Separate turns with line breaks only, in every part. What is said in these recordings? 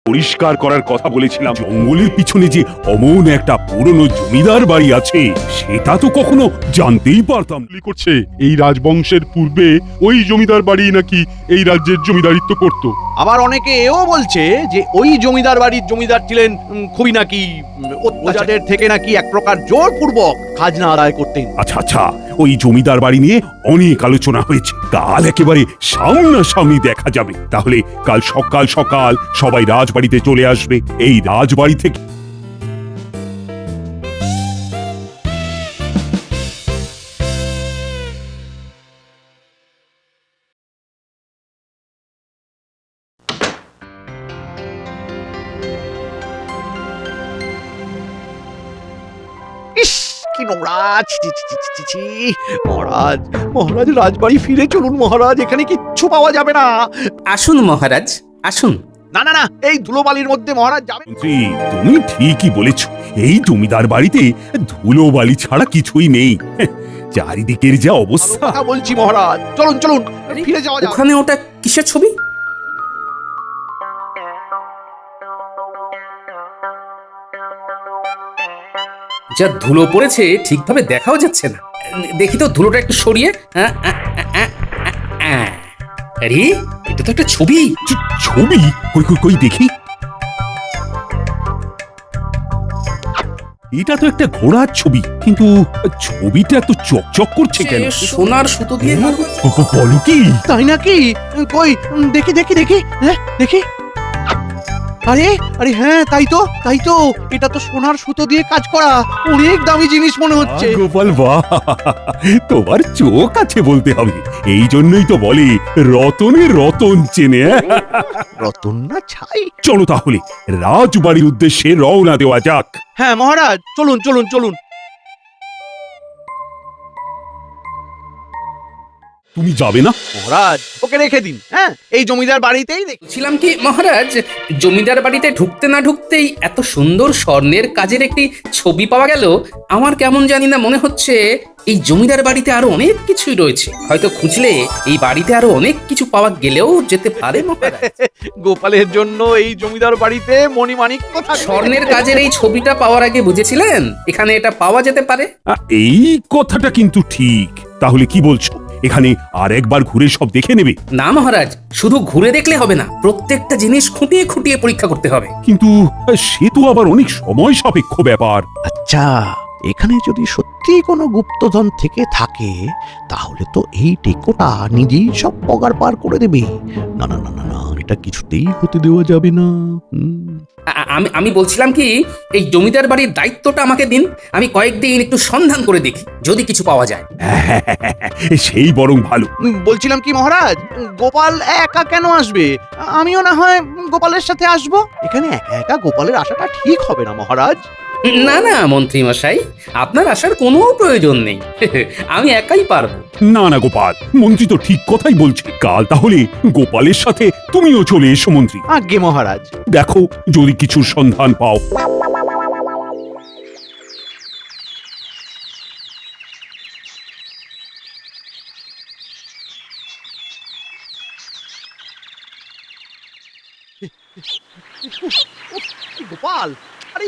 পরিষ্কার করার কথা বলেছিলাম। জঙ্গলের পিছনে যে অমন একটা পুরনো জমিদার বাড়ি আছে সেটা তো কখনো জানতেই পারতাম না।
করছে এই রাজবংশের পূর্বে ওই জমিদার বাড়ি নাকি এই রাজ্যের জমিদারিত্ব করত।
আবার অনেকে এও বলছে যে ওই জমিদার বাড়ির জমিদার ছিলেন খুবই নাকি প্রজাদের থেকে নাকি এক প্রকার জোরপূর্বক খাজনা আদায় করতেন।
আচ্ছা আচ্ছা, ওই জমিদার বাড়ি নিয়ে অনেক আলোচনা হয়েছে। কাল একেবারে সামনাসামনি দেখা যাবে। তাহলে কাল সকাল সকাল সবাই রাজবাড়িতে চলে আসবে। এই রাজবাড়ি থেকে
ইস কি নোংরা! ছি, ছি, ছি, ছি, ছি, ছি। মহারাজ মহারাজ রাজবাড়ি ফিরে চলুন মহারাজ, এখানে কিচ্ছু পাওয়া যাবে না।
আসুন মহারাজ, আসুন।
না না না, এই ধুলোবালির মধ্যে মহারাজ যাবেন?
মন্ত্রী, তুমি ঠিকই বলেছ। এই জমিদার বাড়িতে ধুলোবালি ছাড়া কিছুই নেই। চারিদিকের যা অবস্থা।
কথা বলছি মহারাজ, চলুন চলুন ফিরে যাওয়া যাক।
ওখানে ওটা কিসের ছবি? যা ধুলো পড়েছে ঠিকভাবে দেখাও যাচ্ছে না। দেখি তো ধুলোটা একটু সরিয়ে। আরে এটা তো একটা ছবি।
ছবি? কই কই কই দেখি। এটা তো একটা ঘোড়ার ছবি, কিন্তু ছবিটা এত চকচক করছে কেন?
সোনার সুতো দিয়ে
বলো কি?
তাই নাকি? কই দেখি দেখি দেখি, হ্যাঁ দেখি। আরে আরে হ্যাঁ, তাই তো তাই তো, এটা তো সোনার সুতো দিয়ে কাজ করা। অনেক দামি জিনিস মনে হচ্ছে।
গোপাল, বাহ, তোমার চোখ আছে বলতে হবে। এই জন্যই তো বলে রতনের রতন চেনে।
রতন না ছাই।
চলো তাহলে রাজবাড়ির উদ্দেশ্যে রওনা দেওয়া যাক।
হ্যাঁ মহারাজ, চলুন চলুন চলুন।
তুমি যাবে না?
মহারাজ ওকে রেখে দিন। হ্যাঁ, এই জমিদার বাড়িতেই
ছিলাম কি মহারাজ, জমিদার বাড়িতে ঢুকতে না ঢুকতেই এত সুন্দর স্বর্ণের কাজের একটি ছবি পাওয়া গেল। আমার কেমন জানি না মনে হচ্ছে এই জমিদার বাড়িতে আরো অনেক কিছুই রয়েছে। হয়তো খুঁজলে এই বাড়িতে আরো অনেক কিছু পাওয়া গেলেও যেতে পারে মহারাজ।
গোপালের জন্য এই জমিদার বাড়িতে মণিমাণিক্য থাকে।
স্বর্ণের কাজের এই ছবিটা পাওয়ার আগে বুঝেছিলেন এখানে এটা পাওয়া যেতে পারে?
এই কথাটা কিন্তু ঠিক। তাহলে কি বলছো, এখানে আর একবার ঘুরে সব দেখে নেবে?
না মহারাজ, শুধু ঘুরে দেখলে হবে না, প্রত্যেকটা জিনিস খুঁটিয়ে খুঁটিয়ে পরীক্ষা করতে হবে।
কিন্তু সে তো আবার অনেক সময় সাপেক্ষ ব্যাপার।
আচ্ছা, এখানে যদি সত্যি কোনো গুপ্তধন থেকে থাকে তাহলে তো এই টেকোটা নিজেই সব পগার পার করে দেবে। না না না না না, এটা কিছুতেই হতে দেওয়া যাবে না।
আমি বলছিলাম কি, এই জমিদার বাড়ির দায়িত্বটা আমাকে দিন। আমি কয়েকদিন একটু সন্ধান করে দেখি, যদি কিছু পাওয়া যায়।
সেই বরং ভালো।
বলছিলাম কি মহারাজ, গোপাল একা কেন আসবে? আমিও না হয় গোপালের সাথে আসবো। এখানে একা একা গোপালের আসাটা ঠিক হবে না মহারাজ।
না না মন্ত্রী মশাই, আপনার আসার কোনো প্রয়োজন নেই। আমি একাই পারবো।
না না গোপাল, মন্ত্রী তো ঠিক কথাই বলছে। কাল তাহলে গোপালের সাথে তুমিও চলে এসো মন্ত্রী।
আজ্ঞে মহারাজ।
দেখো যদি কিছুর সন্ধান পাও।
গোপাল, আরে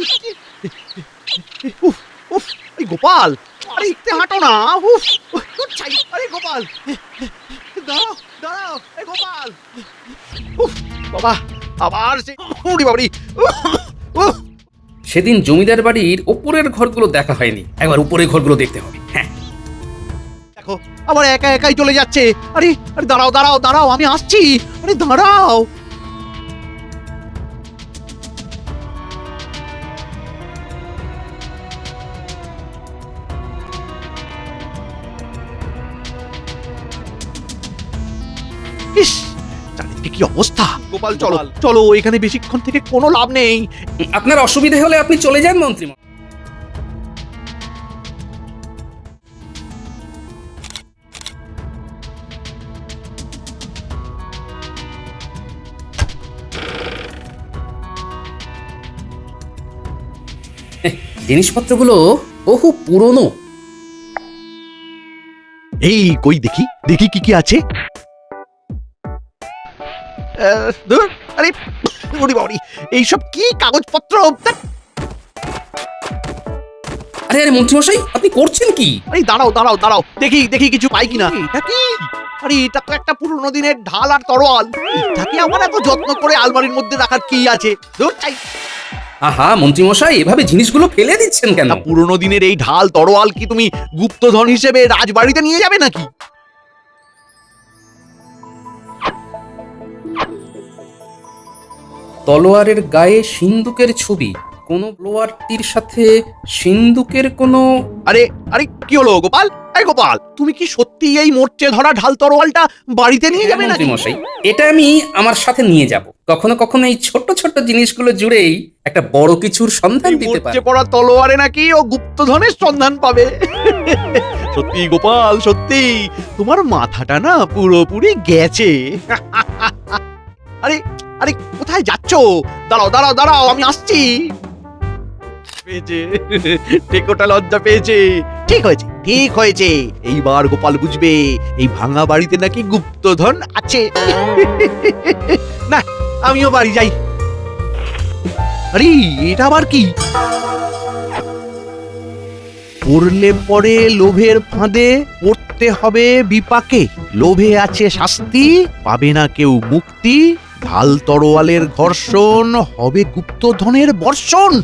উফ উফ, এই গোপাল, আরে একটু হাঁটো না। উফ, ছাই, আরে গোপাল, দাঁড়াও দাঁড়াও, এই গোপাল। উফ বাবা, আবার সে উড়ি বাবরি।
সেদিন জমিদার বাড়ির ওপরের ঘরগুলো দেখা হয়নি, একবার উপরের ঘরগুলো দেখতে হবে। হ্যাঁ,
দেখো আবার একা একাই চলে যাচ্ছে। আরে আরে দাঁড়াও দাঁড়াও দাঁড়াও, আমি আসছি। আরে দাঁড়াও। ইস, চারিদিকে কি অবস্থা! গোপাল চলো চলো, এখানে বেশিক্ষণ থেকে কোনো লাভ নেই।
আপনার অসুবিধা হলে আপনি চলে যান মন্ত্রী। জিনিসপত্রগুলো বহু পুরনো।
এই কই দেখি দেখি কি কি আছে। ধুর, আরে ওরে বাবারে, এইসব কি কাগজপত্র? ধ্যাৎ,
আরে আরে মন্ত্রীমশাই, আপনি করছেন কি?
আরে দাঁড়াও দাঁড়াও দাঁড়াও, দেখি দেখি কিছু পাই কিনা। এটা কি? আরে এটা তো একটা পুরনো দিনের ঢাল আর তরোয়াল। এটাকে আমার এত যত্ন করে আলমারির মধ্যে রাখার কি আছে? ধুর, চাই।
আহা মন্ত্রীমশাই, এভাবে জিনিসগুলো ফেলে দিচ্ছেন কেন?
না, পুরনো দিনের এই ঢাল তরোয়াল কি তুমি গুপ্তধন হিসেবে রাজবাড়িতে নিয়ে যাবে নাকি?
তলোয়ারের গায়ে সিন্দুকের ছবি, কোন তলোয়ারটির সাথে সিন্দুকের কোনো...
আরে আরে কি হলো গোপাল? এই গোপাল, তুমি কি সত্যি এই মোর্চে ধরা ঢাল তরোয়ালটা বাড়িতে নিয়ে যাবে নাকি?
মন্ত্রীমশাই, এটা আমি আমার সাথে নিয়ে যাব। কখনো কখনো এই ছোট্ট ছোট্ট জিনিসগুলো জুড়েই একটা বড় কিছুর সন্ধান
এই
দিতে
মোর্চে
পারে।
পড়া তলোয়ারে নাকি ও গুপ্তধনের সন্ধান পাবে। সত্যি গোপাল, সত্যি তোমার মাথাটা না পুরোপুরি গেছে। আরে আরে কোথায় যাচ্ছ? দাঁড়াও দাঁড়াও দাঁড়াও, আমি আসছি। পেয়েছে, টেকোটা লজ্জা পেয়েছে। ঠিক হয়েছে ঠিক হয়েছে, এইবার গোপাল বুঝবে এই ভাঙা বাড়িতে নাকি গুপ্তধন আছে। না, আমিও বাড়ি যাই। আরে এটা আবার কি? পড়লে পরে লোভের ফাঁদে পড়তে হবে বিপাকে, লোভে আছে শাস্তি, পাবে না কেউ মুক্তি, ঢাল তরোয়ালের ঘর্ষণ হবে গুপ্তধনের বর্ষণ।